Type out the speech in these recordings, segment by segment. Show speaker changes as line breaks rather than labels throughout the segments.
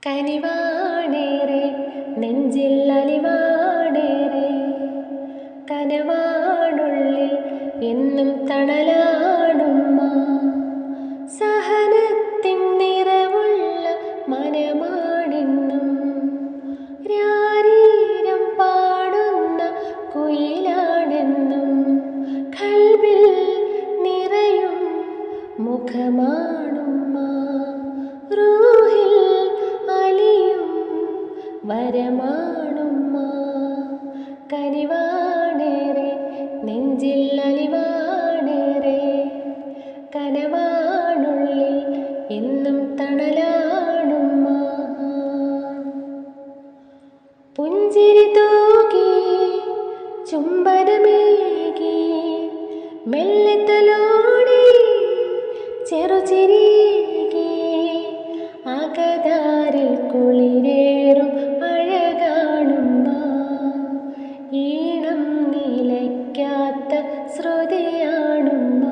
കനിവാണേറെ നെഞ്ചിൽ അലിവാണേറെ, കനവാണുള്ളിൽ എന്നും തണലാണുമ്മ. സഹനത്തിൻ നിറവുള്ള മനമാണെന്നും, രാരീരം പാടുന്ന കുയിലാണെന്നും, ഖൽബിൽ നിറയും മുഖമാണുമ്മ. റൂഹിൽ അലിയും വരമാണുമ്മ. കനിവാണേറെ നെഞ്ചിൽ അലിവാണേറെ, കനവാണുള്ളിൽ എന്നും തണലാണുമ്മ. പുഞ്ചിരി തൂകി ചുംബനമേകി, മെല്ലെ തലോടി ചെറുചിരിയേകി, അകതാരിൽ കുളിരേറും അഴകാണുമ്മ. ഈണം നിലയ്ക്കാത്ത ശ്രുതിയാണുമ്മ.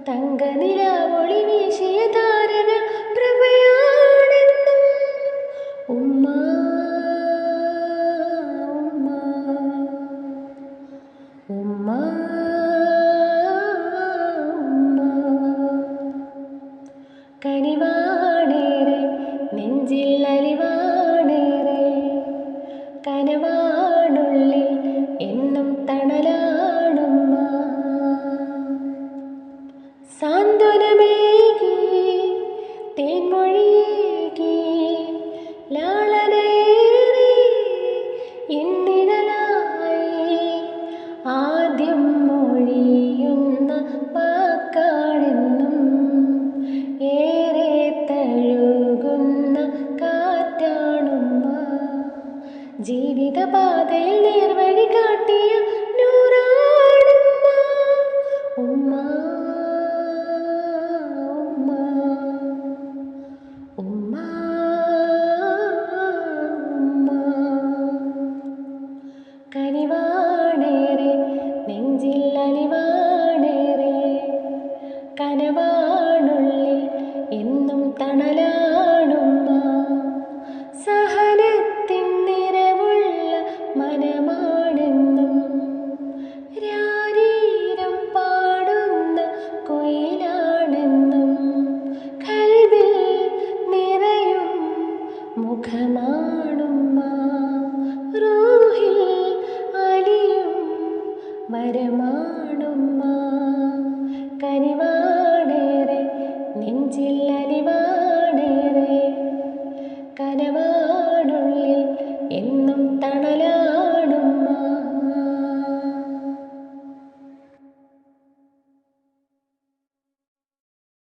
തങ്കനിലാവൊളി വീശിയ താരക പ്രഭയാണെന്നും ഉമ്മ. ഉമ്മ ഉമ്മ ഉമ്മ. കനിവാണേറെ നെഞ്ചിൽ അലിവാണേറെ, കനവാണുള്ളിൽ എന്നും തണലാണുമ്മ. സാന്ത്വനമേകി തേൻമൊഴിയേകി, ലാളനയേറി എന്നിഴലായി, ആദ്യം മൊഴിയുന്ന വാക്കാണെന്നും, ഏറെ തഴുകുന്ന കാറ്റാണുമ്മ. ജീവിതപാതയിൽ നേർവഴി കാട്ടിയ നൂറാണുമ്മ. ഉമ്മ ഉമ്മ ഉമ്മ ഉമ്മ. കനിവാണേറെ നെഞ്ചിൽ അലിവാണേറെ, കനവാണുള്ളിൽ എന്നും തണലാണുമ്മ. സഹനത്തിൻ നിറവുള്ള മനമാണെന്നും, രാരീരം പാടുന്ന കുയിലാണെന്നും, ഖൽബിൽ നിറയും മുഖമാണുമ്മ. റൂഹിൽ അലിയും വരമാണുമ്മ. കനിവാണേറെ നെഞ്ചിൽ അലിവാണേറെ.